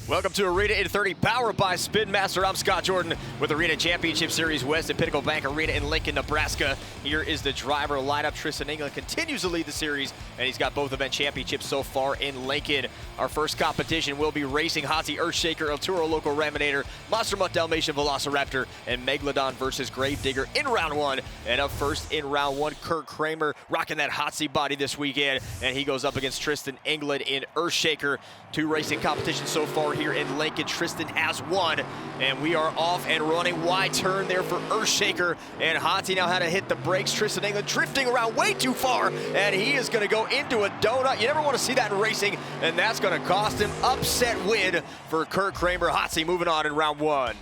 Welcome to Arena in 30, powered by Spin Master. I'm Scott Jordan with Arena Championship Series West at Pinnacle Bank Arena in Lincoln, Nebraska. Here is the driver lineup. Tristan continues to lead the series, and he's got both event championships so far in Lincoln. Our first competition will be racing Hotzi Earthshaker of Toro Loco Raminator, Monster Mutt Dalmatian Velociraptor, and Megalodon versus Gravedigger in round one. And up first in round one, Kurt Kramer rocking that Hotzi body this weekend, and he goes up against Tristan England in Earthshaker. Two racing competitions so far here in Lincoln. Tristan has won, and we are off and running. Wide turn there for Earthshaker, and Hotzi now had to hit the brakes. Tristan England drifting around way too far, and he is going to go into a donut. You never want to see that in racing, and that's going to cost him upset win for Kurt Kramer. Hotzi moving on in round one.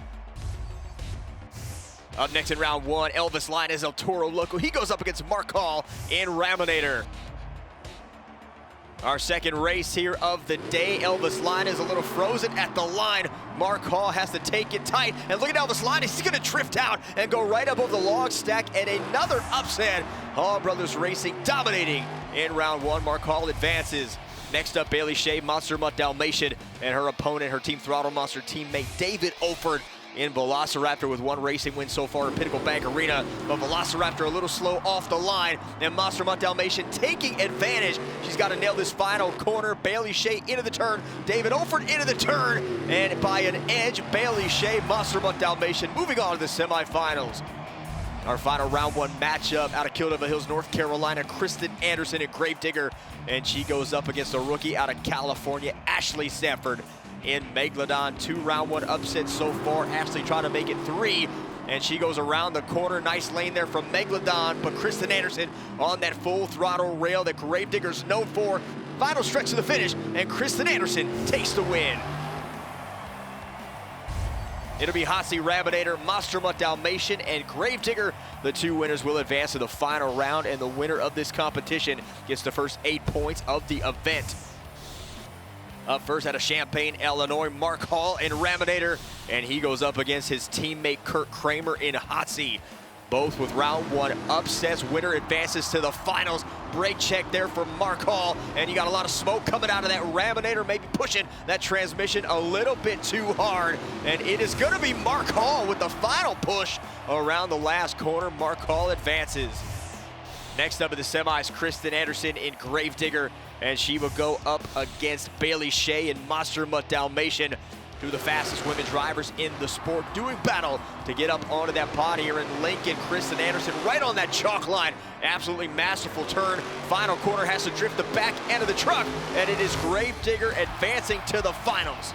Up next in round one, Elvis Lainez of Toro Loco. He goes up against Mark Hall in Raminator. Our second race here of the day, Elvis Lainez a little frozen at the line. Mark Hall has to take it tight, and look at Elvis Lainez. He's going to drift out and go right up over the log stack, and another upset. Hall Brothers Racing dominating in round one. Mark Hall advances. Next up, Bailey Shea, Monster Mutt Dalmatian, and her opponent, her Team Throttle Monster teammate, David Olford in Velociraptor with one racing win so far at Pinnacle Bank Arena. But Velociraptor a little slow off the line, and Monster Mutt Dalmatian taking advantage. She's got to nail this final corner. Bailey Shea into the turn, David Olford into the turn, and by an edge, Bailey Shea, Monster Mutt Dalmatian moving on to the semifinals. Our final round one matchup out of Kildova Hills, North Carolina, Krysten Anderson and Gravedigger, and she goes up against a rookie out of California, Ashley Sanford in Megalodon. Two round one upsets so far. Ashley trying to make it three, and she goes around the corner. Nice lane there from Megalodon, but Krysten Anderson on that full throttle rail that Gravedigger's known for. Final stretch to the finish, and Krysten Anderson takes the win. It'll be Hotzi Raminator, Monster Mutt Dalmatian, and Gravedigger. The two winners will advance to the final round, and the winner of this competition gets the first 8 points of the event. Up first out of Champaign, Illinois, Mark Hall in Raminator, and he goes up against his teammate Kurt Kramer in Hotzi. Both with round one upsets. Winner advances to the finals. Brake check there for Mark Hall, and you got a lot of smoke coming out of that Raminator, maybe pushing that transmission a little bit too hard. And it is going to be Mark Hall with the final push around the last corner. Mark Hall advances. Next up in the semis, Krysten Anderson in Gravedigger, and she will go up against Bailey Shea in Monster Mutt Dalmatian. Two of the fastest women drivers in the sport doing battle to get up onto that pod here in Lincoln. Krysten Anderson right on that chalk line. Absolutely masterful turn. Final corner has to drift the back end of the truck, and it is Gravedigger advancing to the finals.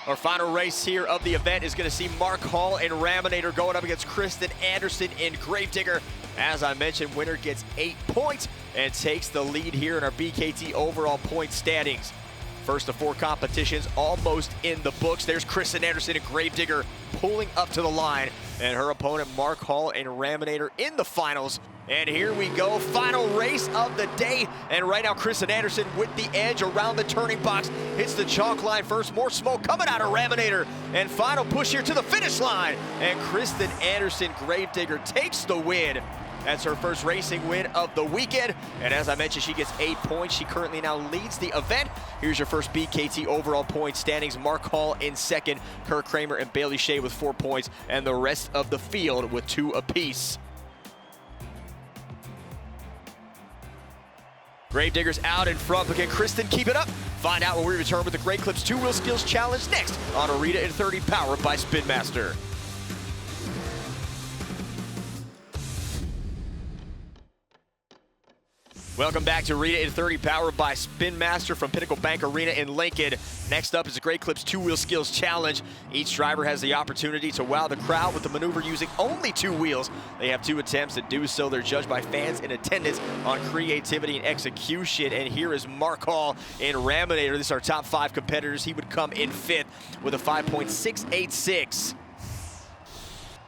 Our final race here of the event is going to see Mark Hall in Raminator going up against Krysten Anderson in Gravedigger. As I mentioned, winner gets 8 points and takes the lead here in our BKT overall point standings. First of four competitions almost in the books. There's Krysten Anderson in Gravedigger pulling up to the line, and her opponent Mark Hall in Raminator in the finals. And here we go, final race of the day. And right now, Krysten Anderson with the edge around the turning box. Hits the chalk line first, more smoke coming out of Raminator. And final push here to the finish line. And Krysten Anderson, Gravedigger, takes the win. That's her first racing win of the weekend. And as I mentioned, she gets 8 points. She currently now leads the event. Here's your first BKT overall point standings. Mark Hall in second, Kurt Kramer and Bailey Shea with 4 points, and the rest of the field with 2 apiece. Gravedigger's out in front, but can Krysten keep it up? Find out when we return with the Great Clips 2-Wheel Skills Challenge next on Arena in 30, powered by Spin Master. Welcome back to Arena in 30, powered by Spin Master from Pinnacle Bank Arena in Lincoln. Next up is the Great Clips 2-Wheel Skills Challenge. Each driver has the opportunity to wow the crowd with the maneuver using only 2 wheels. They have 2 attempts to do so. They're judged by fans in attendance on creativity and execution. And here is Mark Hall in Raminator. This is our top 5 competitors. He would come in 5th with a 5.686.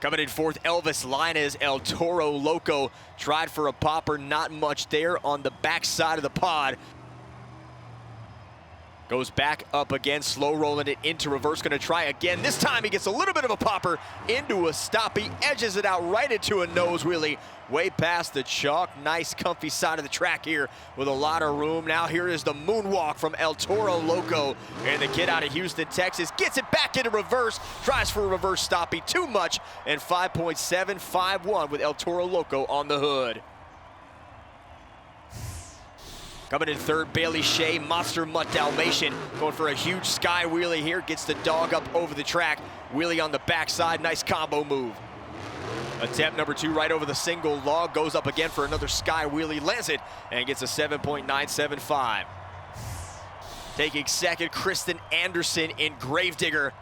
Coming in 4th, Elvis Lainez, El Toro Loco. Tried for a popper, not much there on the back side of the pod. Goes back up again, slow rolling it into reverse, gonna try again. This time he gets a little bit of a popper into a stop. He edges it out right into a nose wheelie, way past the chalk. Nice comfy side of the track here with a lot of room. Now here is the moonwalk from El Toro Loco. And the kid out of Houston, Texas, gets it back into reverse, tries for a reverse stoppie, too much, and 5.751 with El Toro Loco on the hood. Coming in third, Bailey Shea, Monster Mutt Dalmatian, going for a huge sky wheelie here, gets the dog up over the track. Wheelie on the backside, nice combo move. Attempt number 2 right over the single log, goes up again for another sky wheelie, lands it, and gets a 7.975. Taking second, Krysten Anderson in Gravedigger.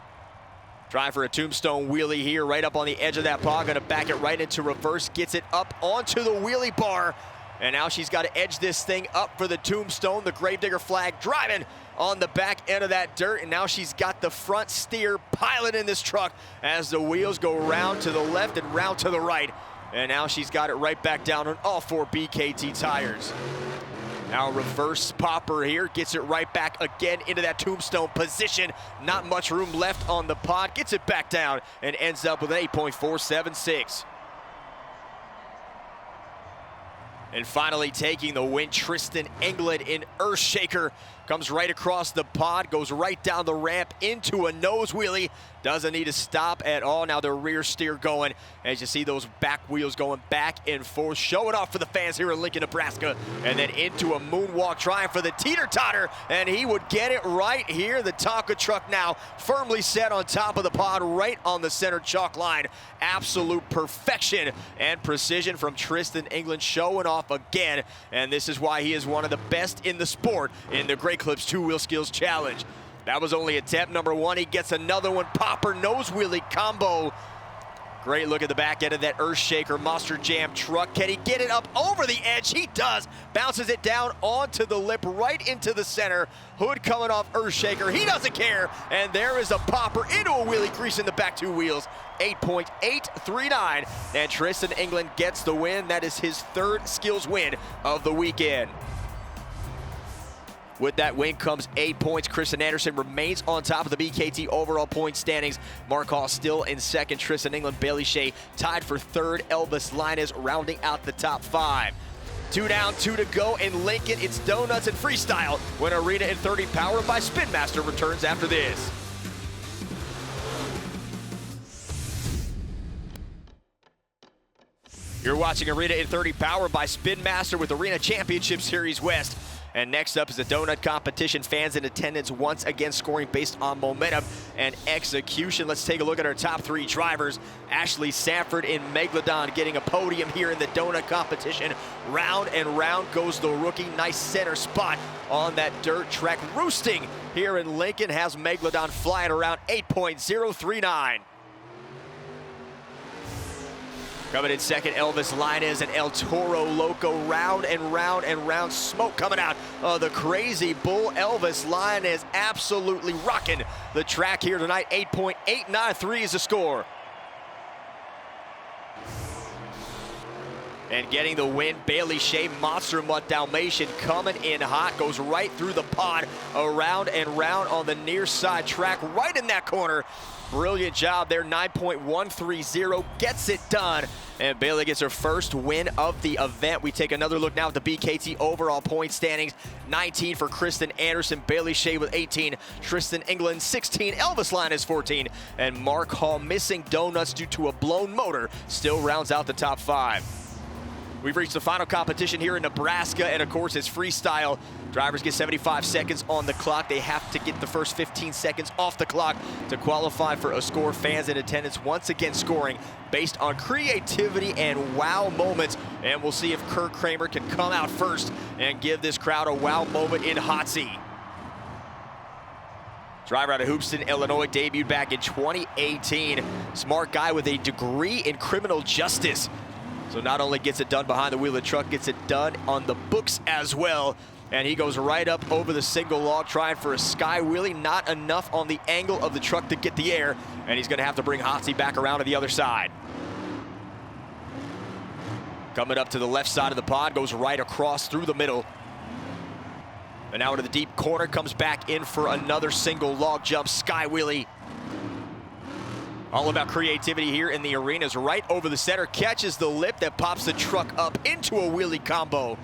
Trying for a tombstone wheelie here, right up on the edge of that pod, gonna back it right into reverse, gets it up onto the wheelie bar. And now she's got to edge this thing up for the tombstone. The Gravedigger flag driving on the back end of that dirt. And now she's got the front steer piloting this truck as the wheels go round to the left and round to the right. And now she's got it right back down on all 4 BKT tires. Now reverse popper here, gets it right back again into that tombstone position. Not much room left on the pod, gets it back down and ends up with an 8.476. And finally taking the win, Tristan England in Earthshaker. Comes right across the pod, goes right down the ramp into a nose wheelie. Doesn't need to stop at all. Now the rear steer going. As you see those back wheels going back and forth. Show it off for the fans here in Lincoln, Nebraska. And then into a moonwalk, trying for the teeter-totter. And he would get it right here. The Tonka truck now firmly set on top of the pod, right on the center chalk line. Absolute perfection and precision from Tristan England, showing off again. And this is why he is one of the best in the sport in the Great Clips 2-Wheel Skills Challenge. That was only attempt number 1. He gets another one, popper nose wheelie combo. Great look at the back end of that Earthshaker Monster Jam truck. Can he get it up over the edge? He does. Bounces it down onto the lip, right into the center. Hood coming off Earthshaker. He doesn't care. And there is a popper into a wheelie, grease in the back 2 wheels. 8.839. And Tristan England gets the win. That is his 3rd skills win of the weekend. With that win comes 8 points. Krysten Anderson remains on top of the BKT overall point standings. Mark Hall still in 2nd. Tristan England, Bailey Shea tied for 3rd. Elvis Lainez rounding out the top 5. 2 down, 2 to go in Lincoln. It's Donuts and Freestyle when Arena in 30 powered by Spin Master returns after this. You're watching Arena in 30 powered by Spin Master with Arena Championship Series West. And next up is the donut competition. Fans in attendance once again scoring based on momentum and execution. Let's take a look at our top 3 drivers. Ashley Sanford in Megalodon getting a podium here in the donut competition. Round and round goes the rookie. Nice center spot on that dirt track. Roosting here in Lincoln has Megalodon flying around 8.039. Coming in 2nd, Elvis Lainez and El Toro Loco. Round and round and round. Smoke coming out of the Crazy Bull. Elvis Lainez absolutely rocking the track here tonight. 8.893 is the score. And getting the win, Bailey Shea, Monster Mutt Dalmatian coming in hot. Goes right through the pod, around and round on the near side track, right in that corner. Brilliant job there, 9.130, gets it done. And Bailey gets her 1st win of the event. We take another look now at the BKT overall point standings. 19 for Krysten Anderson, Bailey Shea with 18, Tristan England 16, Elvis Lainez 14, and Mark Hall missing donuts due to a blown motor still rounds out the top 5. We've reached the final competition here in Nebraska, and of course it's freestyle. Drivers get 75 seconds on the clock. They have to get the first 15 seconds off the clock to qualify for a score. Fans in attendance once again scoring based on creativity and wow moments. And we'll see if Kirk Kramer can come out first and give this crowd a wow moment in hot seat. Driver out of Hoopeston, Illinois, debuted back in 2018. Smart guy with a degree in criminal justice. So not only gets it done behind the wheel of the truck, gets it done on the books as well. And he goes right up over the single log, trying for a sky wheelie. Not enough on the angle of the truck to get the air. And he's going to have to bring Hotsy back around to the other side. Coming up to the left side of the pod, goes right across through the middle. And now into the deep corner, comes back in for another single log jump sky wheelie. All about creativity here in the arenas. Right over the center, catches the lip that pops the truck up into a wheelie combo.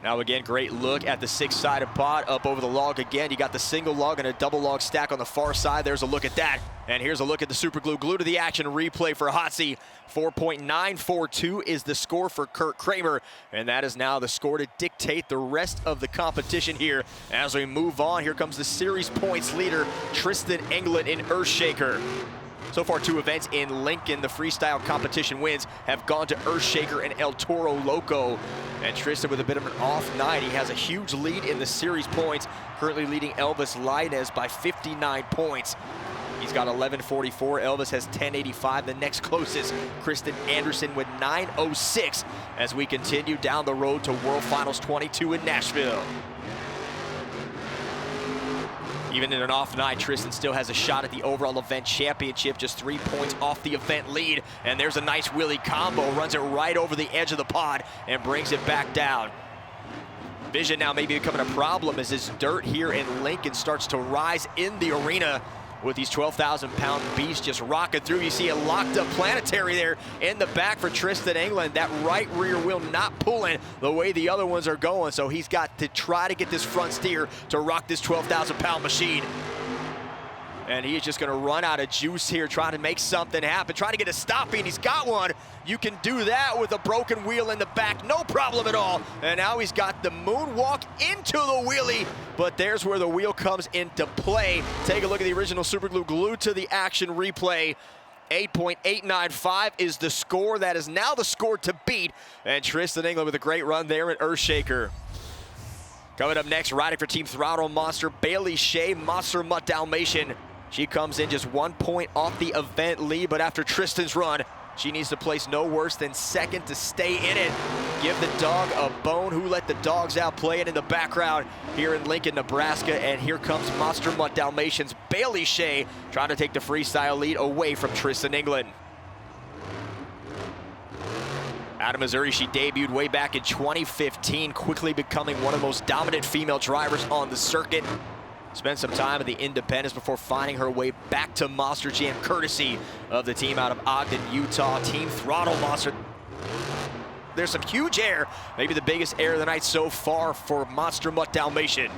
Now again, great look at the six-sided pod up over the log again. You got the single log and a double log stack on the far side. There's a look at that. And here's a look at the super glue. Glue to the action replay for Hotsy. 4.942 is the score for Kurt Kramer. And that is now the score to dictate the rest of the competition here. As we move on, here comes the series points leader, Tristan England in Earthshaker. So far, 2 events in Lincoln, the freestyle competition wins have gone to Earthshaker and El Toro Loco. And Tristan with a bit of an off night. He has a huge lead in the series points, currently leading Elvis Lainez by 59 points. He's got 1144. Elvis has 1085. The next closest, Krysten Anderson with 906 as we continue down the road to World Finals 22 in Nashville. Even in an off night, Tristan still has a shot at the overall event championship, just 3 points off the event lead. And there's a nice wheelie combo, runs it right over the edge of the pod and brings it back down. Vision now may be becoming a problem as this dirt here in Lincoln starts to rise in the arena with these 12,000-pound beasts just rocking through. You see a locked up planetary there in the back for Tristan England. That right rear wheel not pulling the way the other ones are going, so he's got to try to get this front steer to rock this 12,000-pound machine. And he is just going to run out of juice here, trying to make something happen, trying to get a stopping. He's got one. You can do that with a broken wheel in the back, no problem at all. And now he's got the moonwalk into the wheelie, but there's where the wheel comes into play. Take a look at the original superglue glued to the action replay. 8.895 is the score. That is now the score to beat. And Tristan England with a great run there at Earthshaker. Coming up next, riding for Team Throttle Monster, Bailey Shea, Monster Mutt Dalmatian. She comes in just 1 point off the event lead, but after Tristan's run, she needs to place no worse than second to stay in it. Give the dog a bone. Who let the dogs out? Playing in the background here in Lincoln, Nebraska. And here comes Monster Mutt Dalmatians, Bailey Shea, trying to take the freestyle lead away from Tristan England. Out of Missouri, she debuted way back in 2015, quickly becoming one of the most dominant female drivers on the circuit. Spent some time at the Independents before finding her way back to Monster Jam, courtesy of the team out of Ogden, Utah, Team Throttle Monster. There's some huge air, maybe the biggest air of the night so far for Monster Mutt Dalmatian.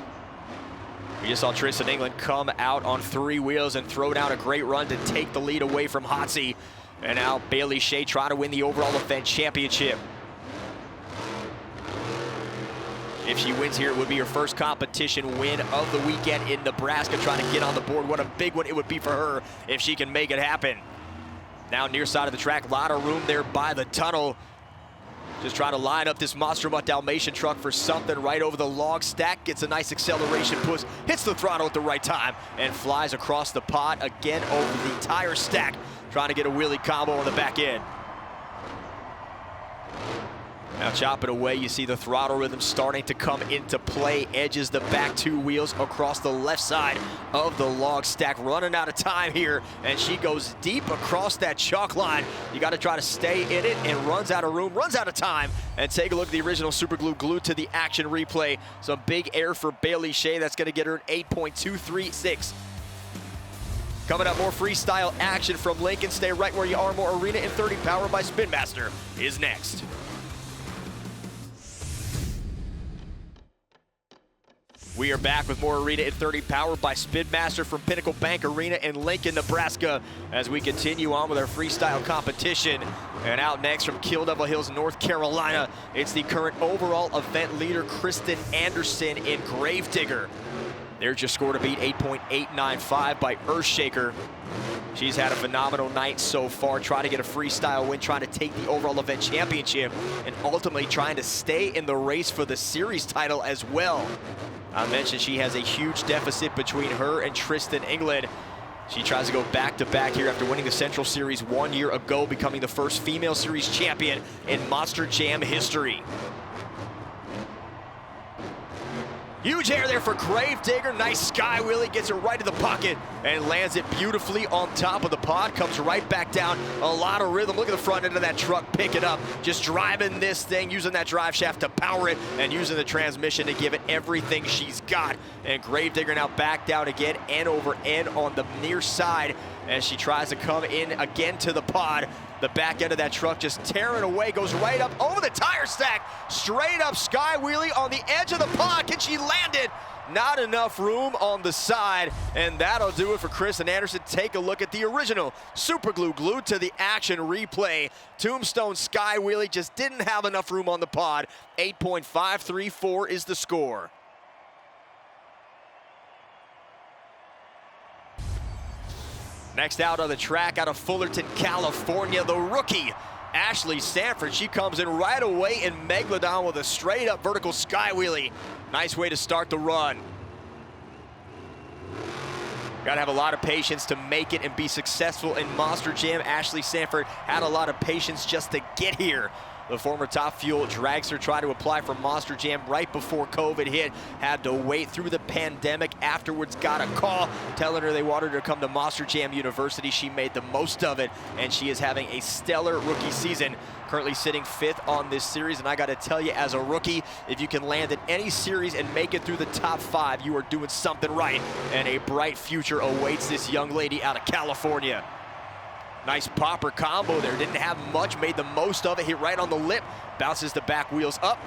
We just saw Tristan England come out on 3 wheels and throw down a great run to take the lead away from Hotsy. And now Bailey Shea trying to win the overall event championship. If she wins here, it would be her first competition win of the weekend in Nebraska, trying to get on the board. What a big one it would be for her if she can make it happen. Now near side of the track, a lot of room there by the tunnel. Just trying to line up this Monster Mutt Dalmatian truck for something right over the log stack. Gets a nice acceleration push, hits the throttle at the right time, and flies across the pod again over the entire stack, trying to get a wheelie combo on the back end. Now chopping away, you see the throttle rhythm starting to come into play. Edges the back 2 wheels across the left side of the log stack. Running out of time here, and she goes deep across that chalk line. You got to try to stay in it, and runs out of room, runs out of time. And take a look at the original superglue glued to the action replay. Some big air for Bailey Shea. That's going to get her an 8.236. Coming up, more freestyle action from Lincoln. Stay right where you are. More Arena in 30 powered by Spin Master is next. We are back with more Arena in 30 powered by Spin Master from Pinnacle Bank Arena in Lincoln, Nebraska, as we continue on with our freestyle competition. And out next from Kill Devil Hills, North Carolina, it's the current overall event leader, Krysten Anderson in Gravedigger. There's your score to beat, 8.895 by Earthshaker. She's had a phenomenal night so far, trying to get a freestyle win, trying to take the overall event championship, and ultimately trying to stay in the race for the series title as well. I mentioned she has a huge deficit between her and Tristan England. She tries to go back-to-back here after winning the Central Series 1 year ago, becoming the first female series champion in Monster Jam history. Huge air there for Gravedigger. Nice sky wheelie, gets it right to the pocket and lands it beautifully on top of the pod. Comes right back down. A lot of rhythm. Look at the front end of that truck. Pick it up. Just driving this thing, using that drive shaft to power it and using the transmission to give it everything she's got. And Gravedigger now back down again, end over end on the near side as she tries to come in again to the pod. The back end of that truck just tearing away, goes right up over the tire stack, straight up sky wheelie on the edge of the pod. Can she land it? Not enough room on the side, and that'll do it for Krysten Anderson. Take a look at the original super glue glued to the action replay. Tombstone sky wheelie just didn't have enough room on the pod. 8.534 is the score. Next out on the track, out of Fullerton, California, the rookie, Ashley Sanford. She comes in right away in Megalodon with a straight up vertical sky wheelie. Nice way to start the run. Gotta have a lot of patience to make it and be successful in Monster Jam. Ashley Sanford had a lot of patience just to get here. The former Top Fuel dragster tried to apply for Monster Jam right before COVID hit. Had to wait through the pandemic. Afterwards got a call telling her they wanted her to come to Monster Jam University. She made the most of it, and she is having a stellar rookie season. Currently sitting 5th on this series, and I gotta tell you, as a rookie, if you can land in any series and make it through the top 5, you are doing something right, and a bright future awaits this young lady out of California. Nice popper combo there, didn't have much, made the most of it, hit right on the lip, bounces the back wheels up,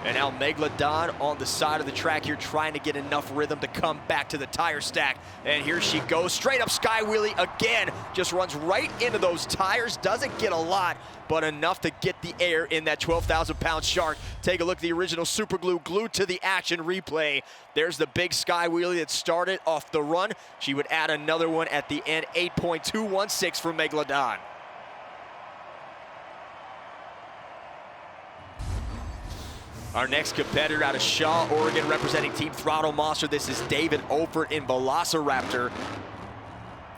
and now Megalodon on the side of the track here trying to get enough rhythm to come back to the tire stack. And here she goes, straight up sky wheelie again, just runs right into those tires, doesn't get a lot, but enough to get the air in that 12,000-pound shark. Take a look at the original super glue glued to the action replay. There's the big sky wheelie that started off the run. She would add another one at the end, 8.216 for Megalodon. Our next competitor out of Shaw, Oregon, representing Team Throttle Monster. This is David Olfert in Velociraptor.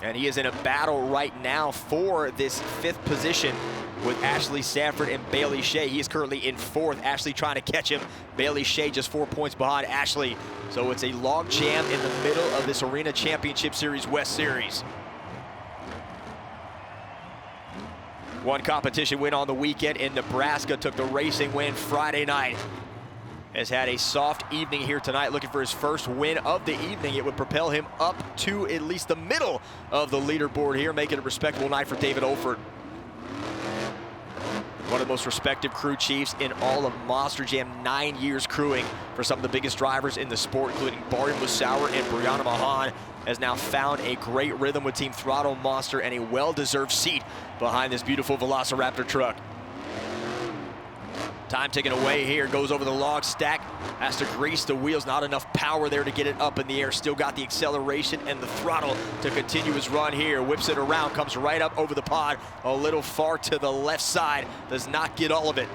And he is in a battle right now for this 5th position with Ashley Sanford and Bailey Shea. He is currently in 4th. Ashley trying to catch him. Bailey Shea just 4 points behind Ashley. So it's a log jam in the middle of this Arena Championship Series West Series. One competition win on the weekend in Nebraska, took the racing win Friday night. Has had a soft evening here tonight, looking for his first win of the evening. It would propel him up to at least the middle of the leaderboard here, making it a respectable night for David Olfert. One of the most respected crew chiefs in all of Monster Jam, 9 years crewing for some of the biggest drivers in the sport, including Barry Musauer and Brianna Mahan, has now found a great rhythm with Team Throttle Monster and a well-deserved seat behind this beautiful Velociraptor truck. Time ticking away here, goes over the log stack, has to grease the wheels, not enough power there to get it up in the air, still got the acceleration and the throttle to continue his run here, whips it around, comes right up over the pod, a little far to the left side, does not get all of it.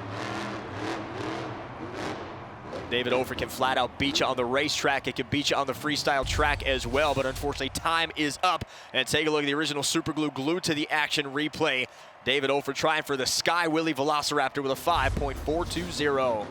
David Olfert can flat out beat you on the racetrack. It can beat you on the freestyle track as well, but unfortunately time is up. And take a look at the original super glue glued to the action replay. David Olfert trying for the Sky Willie Velociraptor with a 5.420.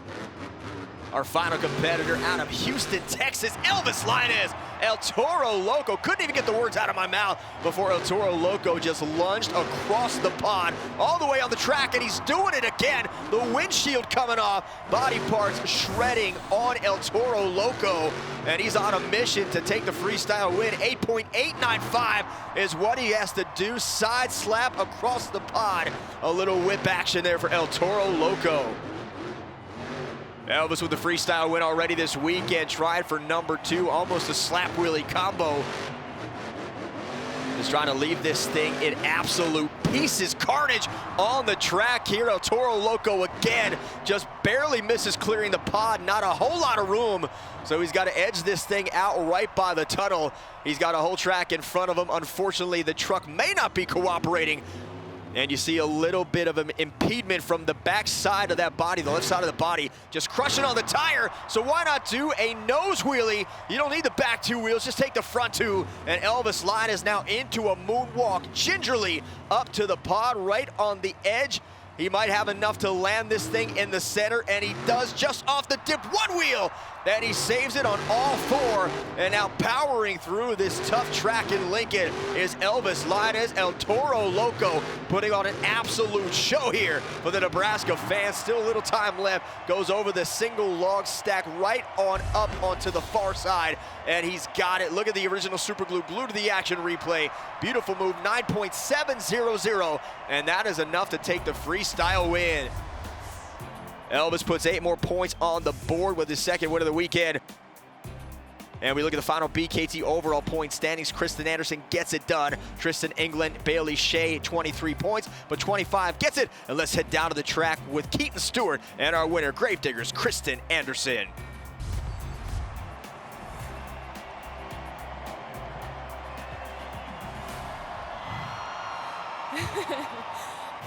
Our final competitor out of Houston, Texas, Elvis Lainez. El Toro Loco, couldn't even get the words out of my mouth before El Toro Loco just lunged across the pond, all the way on the track, and he's doing it again. The windshield coming off, body parts shredding on El Toro Loco, and he's on a mission to take the freestyle win. 8.895 is what he has to do, side slap across the pond. A little whip action there for El Toro Loco. Elvis with the freestyle win already this weekend, tried for number 2, almost a slap wheelie combo. Just trying to leave this thing in absolute pieces. Carnage on the track here. El Toro Loco again, just barely misses clearing the pod, not a whole lot of room. So he's got to edge this thing out right by the tunnel. He's got a whole track in front of him. Unfortunately, the truck may not be cooperating. And you see a little bit of an impediment from the back side of that body, the left side of the body, just crushing on the tire. So why not do a nose wheelie? You don't need the back 2 wheels, just take the front 2. And Elvis Lainez now into a moonwalk, gingerly up to the pod, right on the edge. He might have enough to land this thing in the center, and he does just off the dip. 1 wheel and he saves it on all four. And now powering through this tough track in Lincoln is Elvis, Lainez, El Toro Loco, putting on an absolute show here for the Nebraska fans. Still a little time left. Goes over the single log stack right on up onto the far side, and he's got it. Look at the original super glue, glued to the action replay. Beautiful move, 9.700, and that is enough to take the freestyle win. Elvis puts 8 more points on the board with his second win of the weekend. And we look at the final BKT overall point standings. Krysten Anderson gets it done. Tristan, England, Bailey Shea, 23 points, but 25 gets it. And let's head down to the track with Keaton Stewart and our winner, Gravediggers, Krysten Anderson.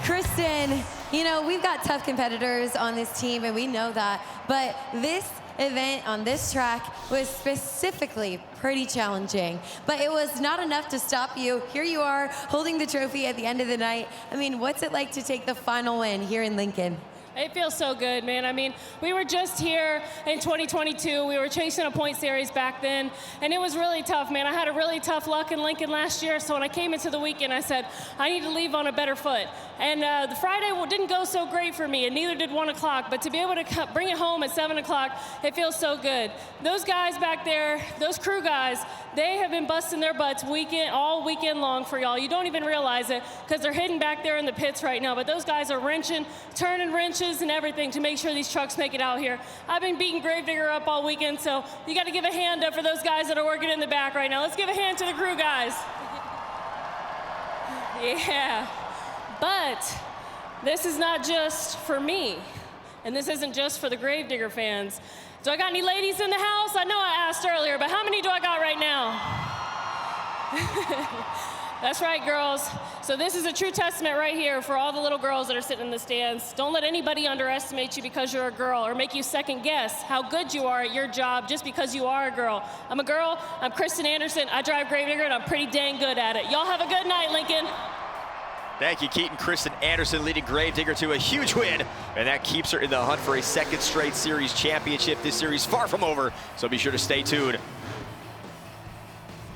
Krysten, you know, we've got tough competitors on this team, and we know that, but this event on this track was specifically pretty challenging, but it was not enough to stop you. Here you are holding the trophy at the end of the night. I mean, what's it like to take the final win here in Lincoln? It feels so good, man. I mean, we were just here in 2022. We were chasing a point series back then, and it was really tough, man. I had a really tough luck in Lincoln last year, so when I came into the weekend, I said, I need to leave on a better foot. And the Friday didn't go so great for me, and neither did 1 o'clock, but to be able to bring it home at 7 o'clock, it feels so good. Those guys back there, those crew guys, they have been busting their butts all weekend long for y'all. You don't even realize it because they're hidden back there in the pits right now, but those guys are wrenching, turning wrenches and everything to make sure these trucks make it out here. I've been beating Gravedigger up all weekend, so you got to give a hand up for those guys that are working in the back right now. Let's give a hand to the crew guys. Yeah, but this is not just for me, and this isn't just for the Gravedigger fans. Do I got any ladies in the house? I know I asked earlier, but how many do I got right now? That's right, girls. So this is a true testament right here for all the little girls that are sitting in the stands. Don't let anybody underestimate you because you're a girl or make you second guess how good you are at your job just because you are a girl. I'm a girl, I'm Krysten Anderson, I drive Gravedigger, and I'm pretty dang good at it. Y'all have a good night, Lincoln. Thank you, Keaton. Krysten Anderson leading Gravedigger to a huge win, and that keeps her in the hunt for a second straight series championship. This series far from over, so be sure to stay tuned.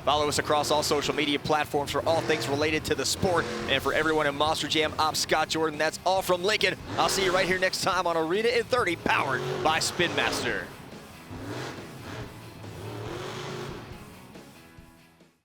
Follow us across all social media platforms for all things related to the sport. And for everyone in Monster Jam, I'm Scott Jordan. That's all from Lincoln. I'll see you right here next time on Arena in 30, powered by Spin Master.